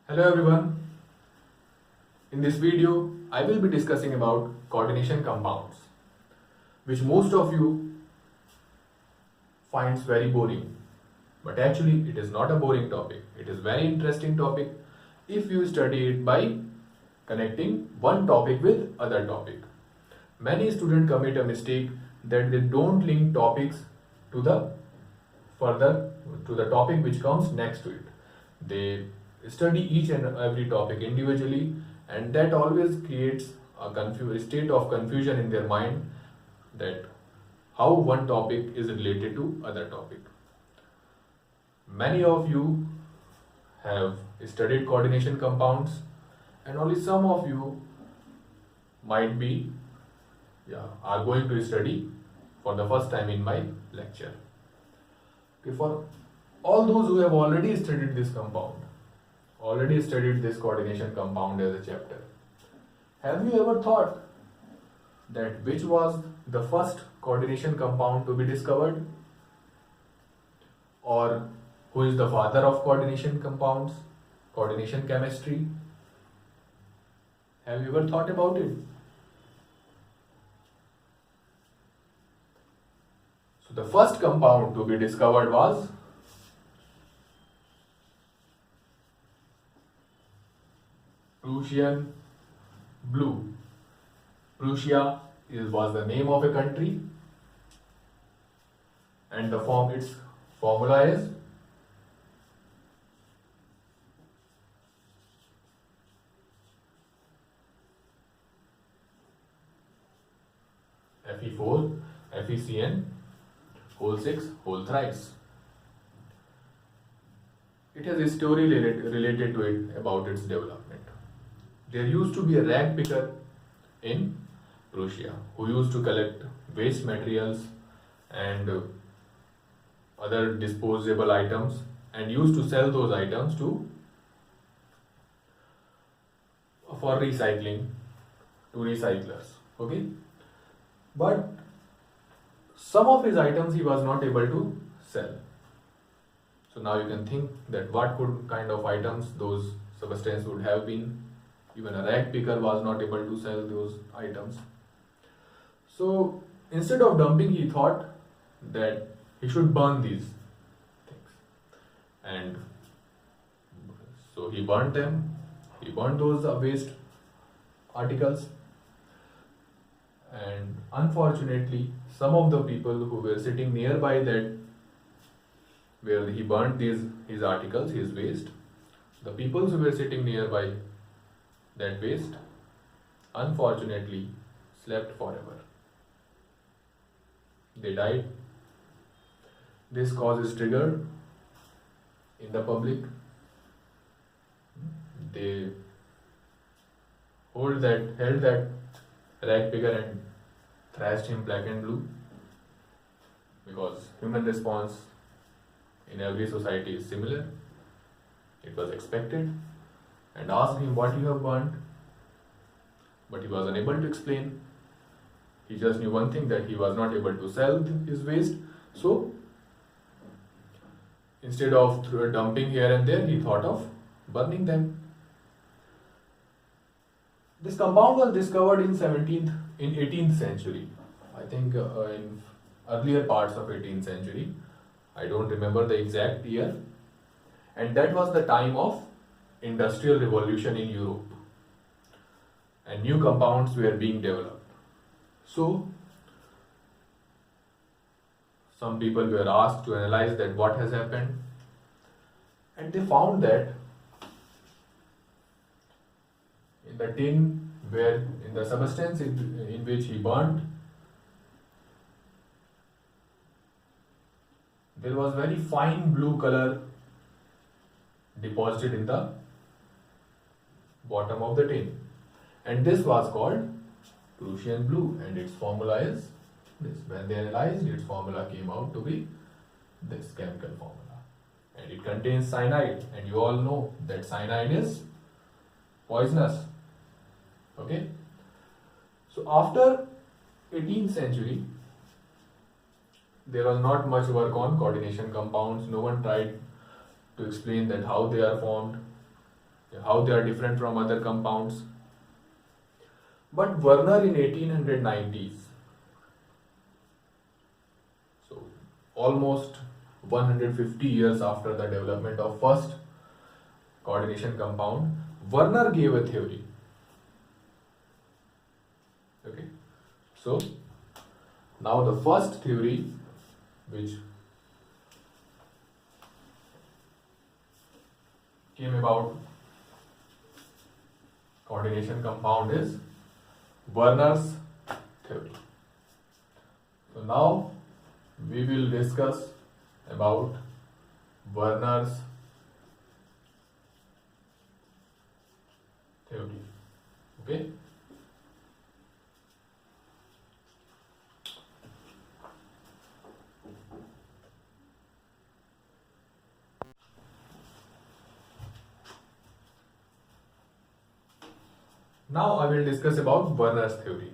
Hello everyone. In this video, I will be discussing about coordination compounds, which most of you finds very boring. But actually, it is not a boring topic. It is very interesting topic if you study it by connecting one topic with other topic. Many students commit a mistake that they don't link topics to the further to the topic which comes next to it. They study each and every topic individually, and that always creates a state of confusion in their mind that how one topic is related to other topic. Many of you have studied coordination compounds, and only some of you might be are going to study for the first time in my lecture. Okay, for all those who have already studied this compound, already studied this coordination compound as a chapter, have you ever thought that which was the first coordination compound to be discovered? Or who is the father of coordination compounds, coordination chemistry? Have you ever thought about it? So the first compound to be discovered was Prussian blue. Prussia was the name of a country, and its formula is Fe4 FeCN whole 6 whole thrice. It has a story related to it about its development. There used to be a rag picker in Prussia who used to collect waste materials and other disposable items and used to sell those items for recycling to recyclers. Okay, but some of his items he was not able to sell. So now you can think that what kind of items those substances would have been. Even a rag picker was not able to sell those items. So instead of dumping, he thought that he should burn these things. And so he burnt them. He burnt those waste articles. And unfortunately, some of the people who were sitting nearby that where he burnt his articles, his waste, the people who were sitting nearby that waste, unfortunately, slept forever. They died. This cause is triggered in the public. They held that rag picker and thrashed him black and blue, because human response in every society is similar. It was expected, and asked him what you have burnt, but he was unable to explain. He just knew one thing, that he was not able to sell his waste. So instead of dumping here and there, he thought of burning them. This compound was discovered in 18th century. I think in earlier parts of 18th century. I don't remember the exact year. And that was the time of Industrial Revolution in Europe, and new compounds were being developed. So some people were asked to analyze that what has happened, and they found that in the tin, where in the substance in which he burnt, there was very fine blue color deposited in the bottom of the tin, and this was called Prussian blue, and its formula is this. When they analyzed, its formula came out to be this chemical formula, and it contains cyanide, and you all know that cyanide is poisonous. Okay, so after 18th century, there was not much work on coordination compounds. No one tried to explain that how they are formed. how they are different from other compounds. But Werner in 1890s, so almost 150 years after the development of first coordination compound, Werner gave a theory. Okay, so now the first theory which came about coordination compound is Werner's theory. So now we will discuss about Werner's theory. Okay. Now I will discuss about Werner's theory.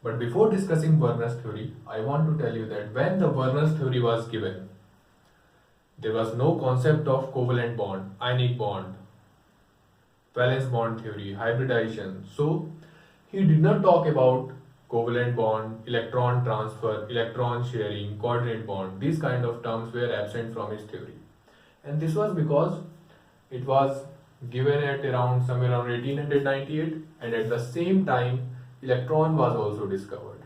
But before discussing Werner's theory, I want to tell you that when the Werner's theory was given, there was no concept of covalent bond, ionic bond, valence bond theory, hybridization. So he did not talk about covalent bond, electron transfer, electron sharing, coordinate bond. These kind of terms were absent from his theory. And this was because it was given at around somewhere around 1898, and at the same time electron was also discovered.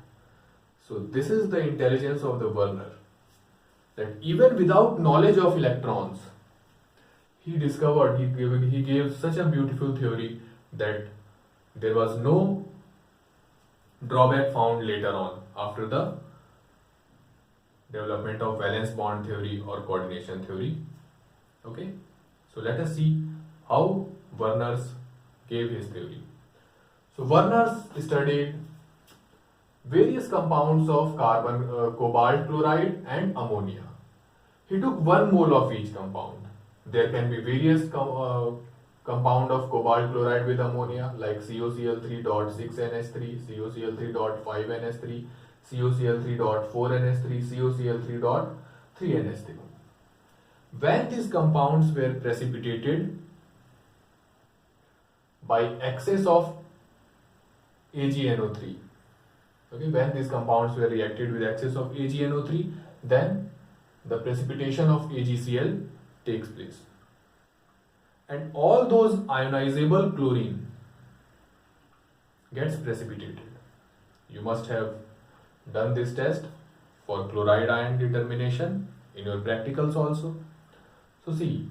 So this is the intelligence of the Werner, that even without knowledge of electrons, he discovered, he gave such a beautiful theory that there was no drawback found later on after the development of valence bond theory or coordination theory. Okay, so let us see how Werner's gave his theory. So Werner's studied various compounds of carbon, cobalt chloride and ammonia. He took 1 mole of each compound. There can be various compound of cobalt chloride with ammonia like COCl3.6NH3, COCl3.5NH3, COCl3.4NH3, COCl3.3NH3. When these compounds were precipitated by excess of AgNO3, okay, when these compounds were reacted with excess of AgNO3, then the precipitation of AgCl takes place. And all those ionizable chlorine gets precipitated. You must have done this test for chloride ion determination in your practicals also. So see,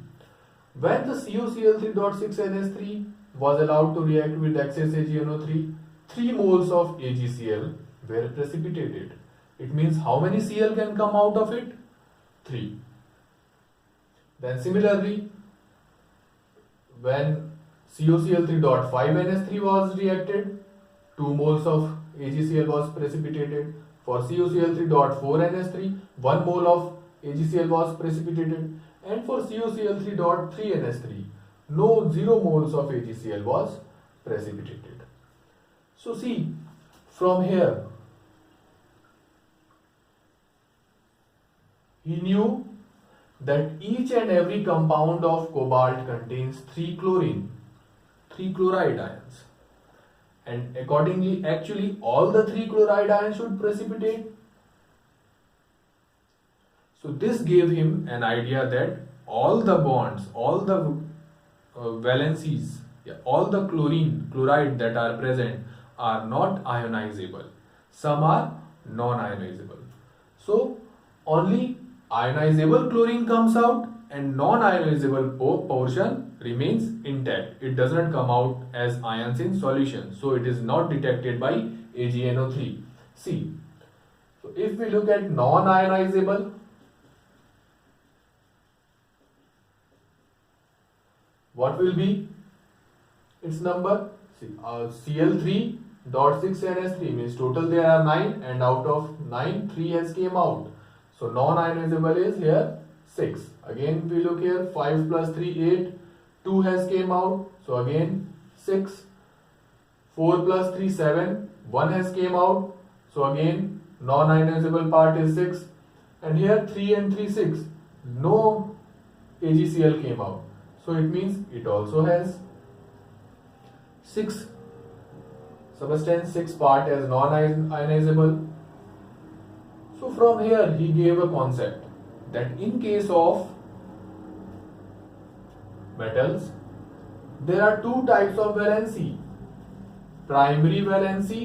when the COCl3.6NH3 was allowed to react with excess AgNO3, 3 moles of AgCl were precipitated. It means how many Cl can come out of it? 3. Then similarly, when COCl3.5NH3 was reacted, 2 moles of AgCl was precipitated. For COCl3.4NH3, 1 mole of AgCl was precipitated. And for COCl3.3NH3, 0 moles of AgCl was precipitated. So see, from here, he knew that each and every compound of cobalt contains 3 chloride ions. And accordingly, actually, all the 3 chloride ions should precipitate. So this gave him an idea that all the bonds, all the valencies, all the chloride that are present are not ionizable. Some are non-ionizable. So only ionizable chlorine comes out and non-ionizable portion remains intact. It does not come out as ions in solution. So it is not detected by AgNO3. See, so if we look at non-ionizable, what will be its number? See, Cl3.6NH3 means total there are 9, and out of 9, 3 has came out. So non-ionizable is here 6. Again we look here, 5 plus 3, 8. 2 has came out. So again 6. 4 plus 3, 7. 1 has came out. So again non-ionizable part is 6. And here 3 and 3, 6. No AgCl came out. So it means it also has 6 substance, 6 part as non-ionizable. So from here he gave a concept that in case of metals there are two types of valency: primary valency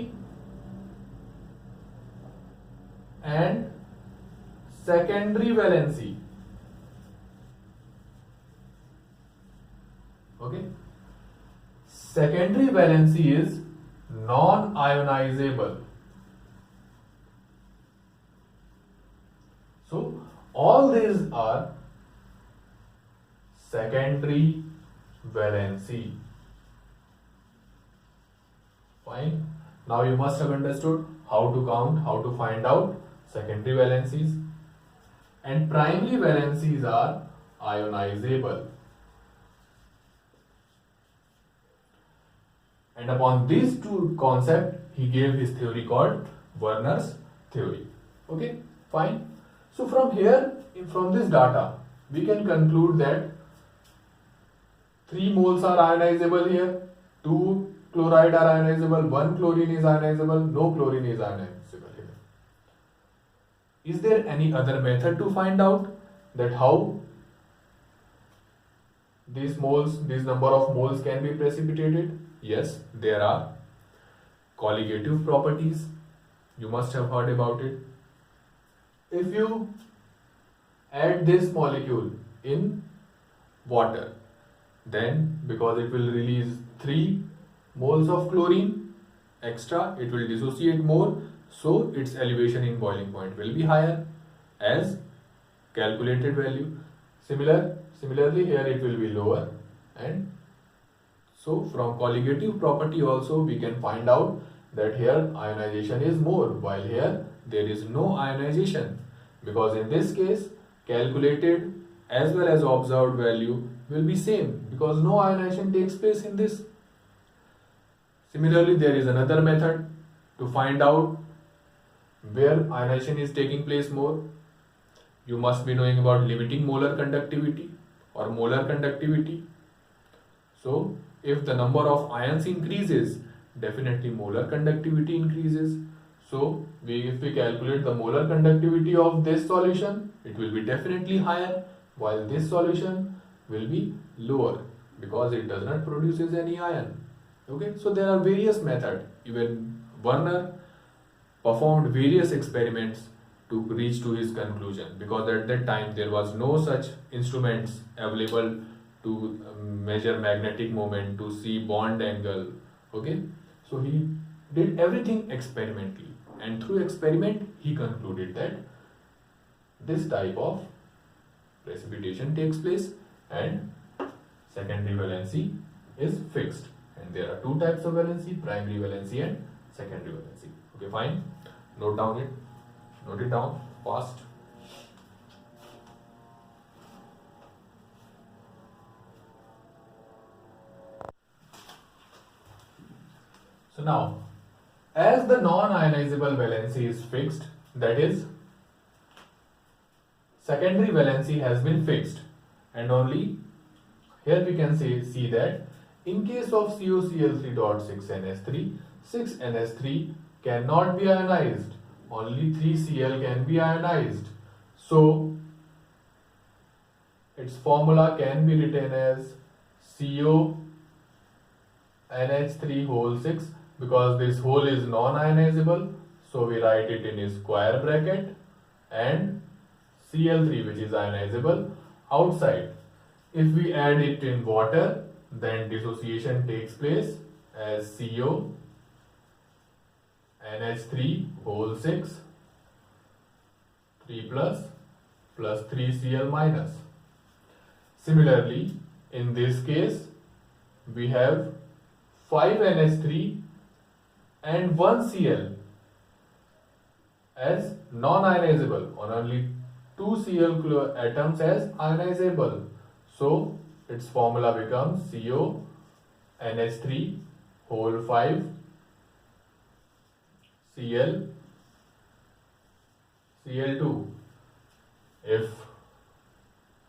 and secondary valency. Okay, secondary valency is non-ionizable. So all these are secondary valency. Fine. Now you must have understood how to count, how to find out secondary valencies. And primary valencies are ionizable. And upon these two concepts, he gave his theory called Werner's theory. Okay, fine. So from here, from this data, we can conclude that 3 moles are ionizable here, 2 chloride are ionizable, 1 chlorine is ionizable, no chlorine is ionizable here. Is there any other method to find out that how these moles, this number of moles can be precipitated? Yes, there are. Colligative properties, you must have heard about it. If you add this molecule in water, then because it will release 3 moles of chlorine extra, it will dissociate more, so its elevation in boiling point will be higher as calculated value. Similarly here it will be lower, and so from colligative property also we can find out that here ionization is more, while here there is no ionization, because in this case calculated as well as observed value will be same, because no ionization takes place in this. Similarly, there is another method to find out where ionization is taking place more. You must be knowing about limiting molar conductivity or molar conductivity. So if the number of ions increases, definitely molar conductivity increases. So if we calculate the molar conductivity of this solution, it will be definitely higher, while this solution will be lower because it does not produces any ion. Okay, so there are various methods. Even Werner performed various experiments to reach to his conclusion, because at that time there was no such instruments available to measure magnetic moment, to see bond angle. Okay, so he did everything experimentally, and through experiment he concluded that this type of precipitation takes place and secondary valency is fixed. And there are two types of valency: primary valency and secondary valency. Okay, fine. Note it down fast. So now, as the non-ionizable valency is fixed, that is, secondary valency has been fixed, and only here we can see that in case of COCl3.6NH3, 6NH3 cannot be ionized, only 3Cl can be ionized. So its formula can be written as CONH3 whole 6, because this whole is non-ionizable, so we write it in a square bracket, and Cl3, which is ionizable, outside. If we add it in water, then dissociation takes place as CO NH3 whole 6 3 plus 3Cl minus. Similarly, in this case we have 5 NH3 and 1 Cl as non-ionizable, or only 2 Cl atoms as ionizable. So its formula becomes CO NH3 whole 5 Cl Cl2, if,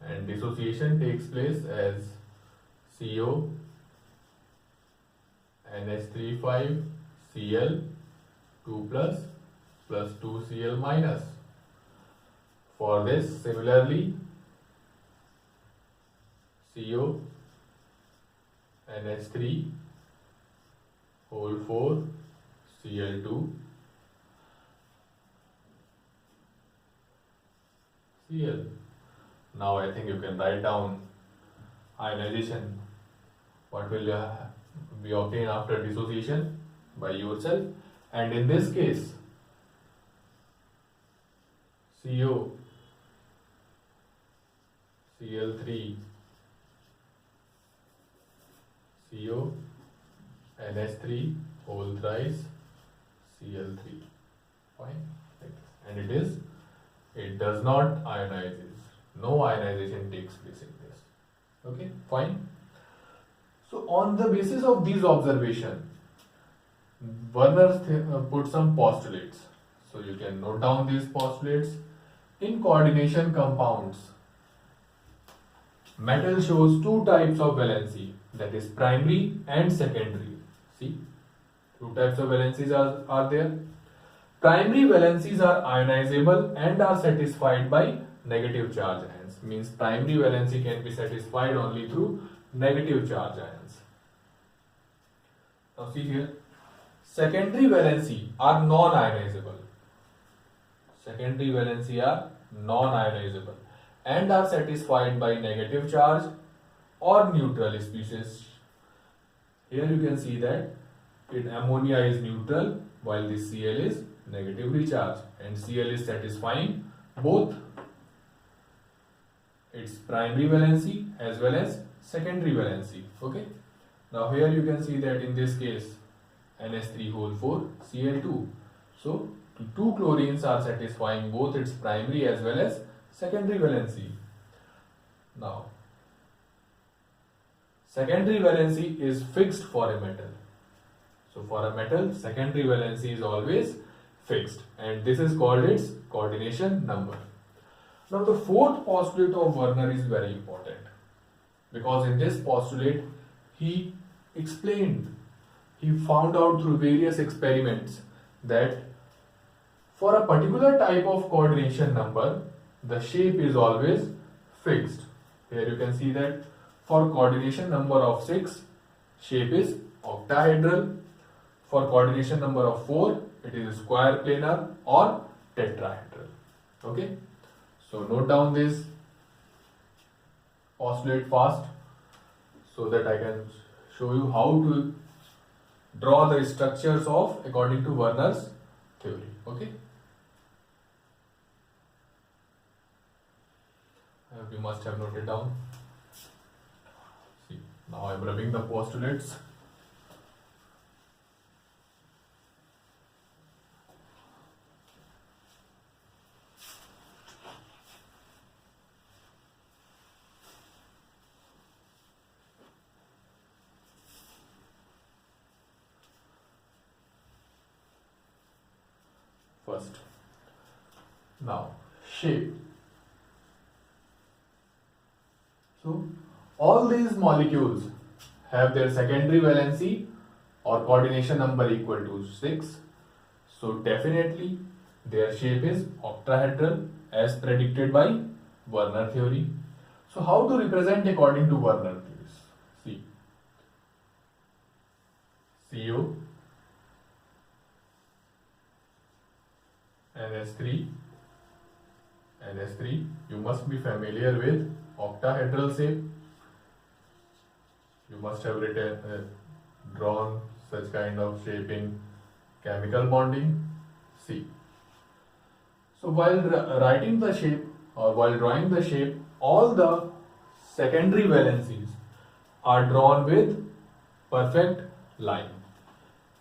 and dissociation takes place as CO NH3 5 Cl 2 plus 2 Cl minus. For this, similarly, CO NH3 whole 4 Cl2 Cl. Now I think you can write down ionization. What will be obtained after dissociation by yourself, and in this case CO Cl3 CO NH3 whole thrice Cl3. Fine. And it does not ionize. No ionization takes place in this. Okay, fine. So on the basis of these observations, Werner put some postulates. So you can note down these postulates. In coordination compounds, metal shows two types of valency, that is primary and secondary. See, two types of valencies are there. Primary valencies are ionizable and are satisfied by negative charge ions. Means primary valency can be satisfied only through negative charge ions. Now see here, secondary valency are non-ionizable. Secondary valency are non-ionizable and are satisfied by negative charge or neutral species. Here you can see that ammonia is neutral while this Cl is negatively charged, and Cl is satisfying both its primary valency as well as secondary valency. Okay. Now here you can see that in this case NH3 whole 4 Cl2. So two chlorines are satisfying both its primary as well as secondary valency. Now secondary valency is fixed for a metal. So for a metal, secondary valency is always fixed, and this is called its coordination number. Now the fourth postulate of Werner is very important, because in this postulate he found out through various experiments that for a particular type of coordination number, the shape is always fixed. Here you can see that for coordination number of 6, shape is octahedral. For coordination number of 4, it is square planar or tetrahedral. Okay. So note down this postulate fast so that I can show you how to draw the structures of according to Werner's theory. Okay. I hope you must have noted down. See, now I am rubbing the postulates. First, now shape. So all these molecules have their secondary valency or coordination number equal to 6. So definitely their shape is octahedral as predicted by Werner theory. So how to represent according to Werner theory? See, CO NH3, you must be familiar with octahedral shape. You must have drawn such kind of shape in chemical bonding. See. So while writing the shape or while drawing the shape, all the secondary valencies are drawn with perfect line.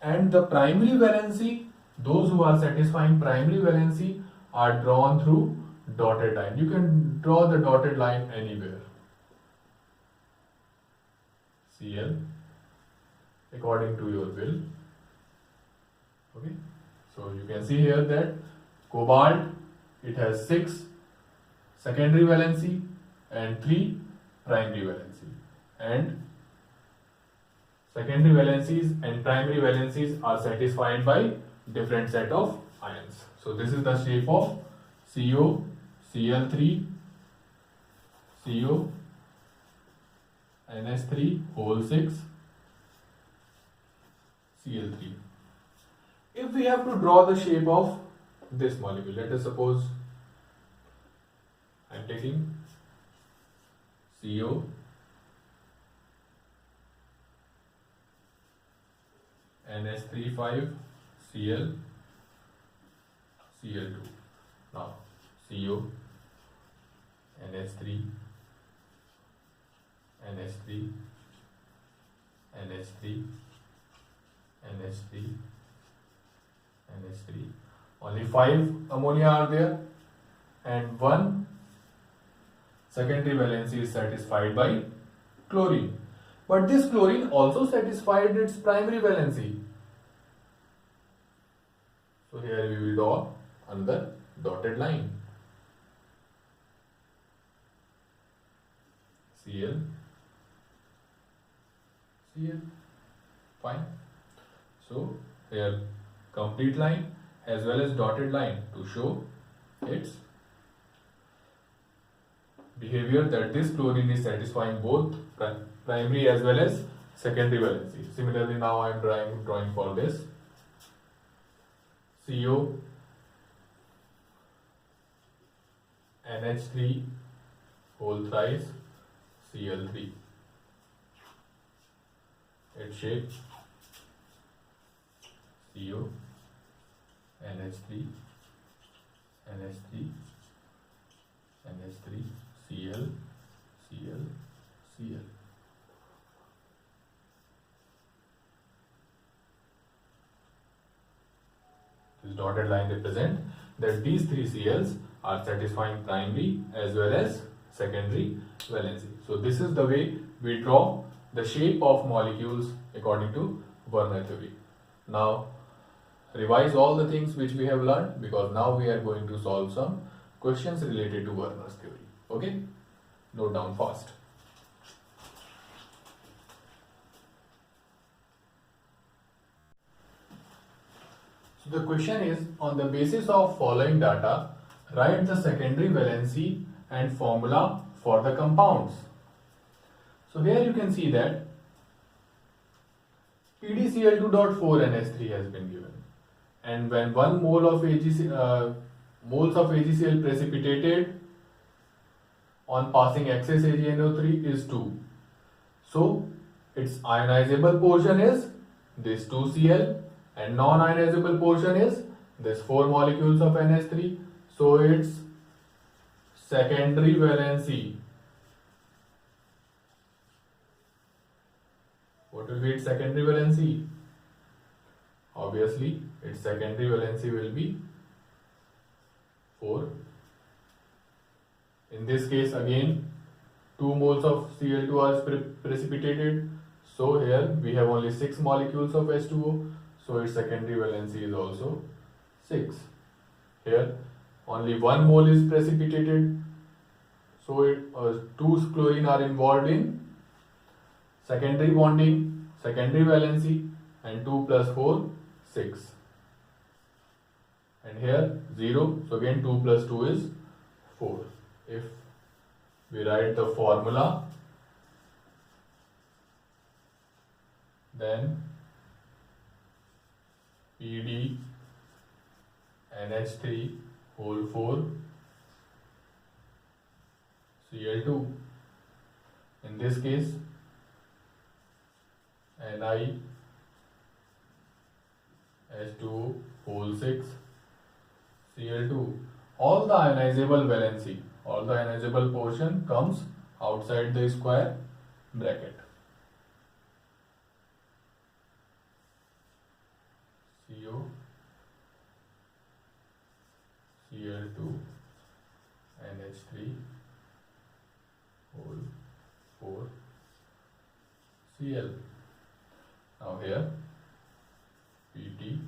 And the primary valency, those who are satisfying primary valency, are drawn through dotted line. You can draw the dotted line anywhere. Cl according to your will. Okay. So you can see here that cobalt, it has 6 secondary valency and 3 primary valency, and secondary valencies and primary valencies are satisfied by different set of ions. So this is the shape of CO, Cl3, CO, NH3 whole 6, Cl3. If we have to draw the shape of this molecule, let us suppose I am taking CO, NH3 5, Cl, Cl2. Now CO, NH3, NH3, NH3, NH3, NH3. Only 5 ammonia are there and 1 secondary valency is satisfied by chlorine. But this chlorine also satisfied its primary valency. So here we will draw another dotted line. Cl, Cl, fine. So here complete line as well as dotted line to show its behavior, that this chlorine is satisfying both primary as well as secondary valency. Similarly, now I am drawing for this CO, NH3 whole thrice, Cl3. Its shape CO, NH3, NH3, NH3, Cl, Cl, Cl. This dotted line represent that these 3 Cls are satisfying primary as well as secondary valency. So this is the way we draw the shape of molecules according to Werner theory. Now revise all the things which we have learned, because now we are going to solve some questions related to Werner's theory. Okay? Note down fast. So the question is, on the basis of following data, write the secondary valency and formula for the compounds. So here you can see that PdCl2.4NH3 has been given, and when 1 mole of moles of AgCl precipitated on passing excess AgNO3 is 2. So its ionizable portion is this 2Cl and non-ionizable portion is this 4 molecules of NH3. So its secondary valency, what will be its secondary valency? Obviously its secondary valency will be 4. In this case again 2 moles of Cl2 are precipitated, so here we have only 6 molecules of H2O, so its secondary valency is also 6. Here only 1 mole is precipitated, so 2 chlorine are involved in secondary bonding, secondary valency, and 2 plus 4, 6. And here 0, so again 2 plus 2 is 4. If we write the formula, then PD NH3 whole 4 Cl2. In this case Ni H2O whole 6 Cl2. All the ionizable valency, all the ionizable portion comes outside the square bracket. CO, Cl2, NH3 whole 4 Cl. Now here Pt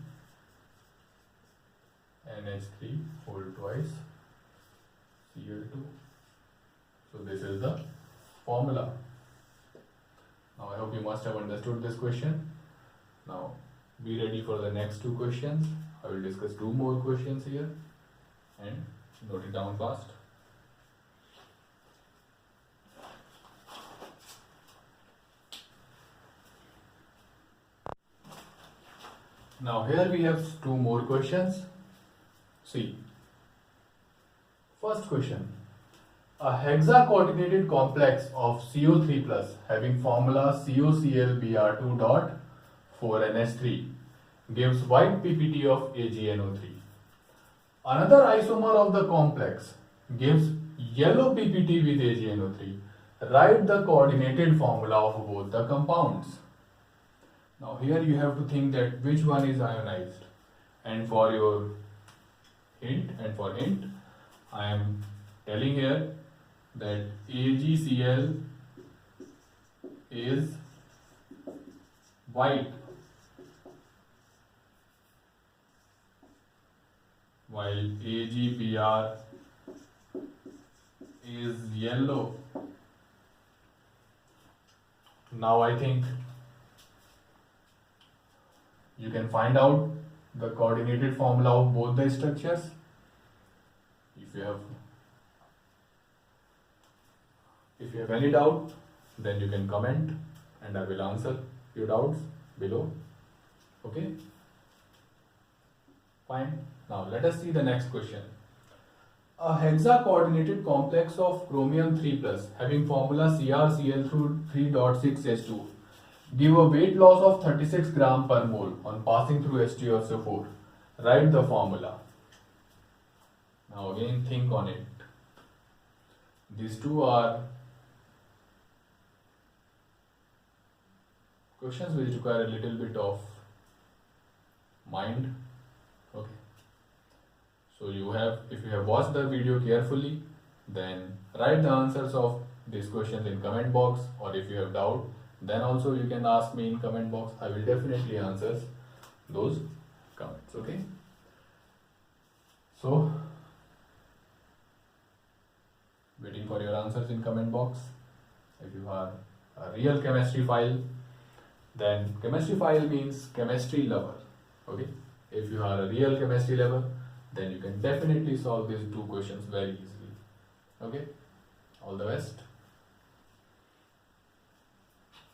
NH3 whole twice Cl2. So this is the formula. Now I hope hope you must have understood this question. Now be ready for the next two questions. I will discuss two more questions here and note it down fast. Now here we have two more questions. See, first question. A hexa-coordinated complex of CO3 plus having formula COClBr2.4NH3 gives white PPT of AgNO3. Another isomer of the complex gives yellow PPT with AgNO3. Write the coordinated formula of both the compounds. Now here you have to think that which one is ionized, and for your hint I am telling here that AgCl is white while AgBr is yellow. Now I think you can find out the coordinated formula of both the structures. If you have any doubt, then you can comment and I will answer your doubts below. Okay? Fine. Now let us see the next question. A hexa-coordinated complex of chromium 3 plus having formula CrCl3.6H2 give a weight loss of 36 gram per mole on passing through H2SO4. Write the formula. Now again think on it. These two are questions which require a little bit of mind. Okay. So if you have watched the video carefully, then write the answers of these questions in comment box, or if you have doubt, then also you can ask me in comment box. I will definitely answer those comments. Okay. So waiting for your answers in comment box. If you are a real chemistry file, then chemistry file means chemistry lover. Okay. If you are a real chemistry lover, then you can definitely solve these two questions very easily. Okay. All the best.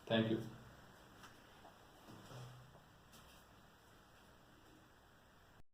Thank you.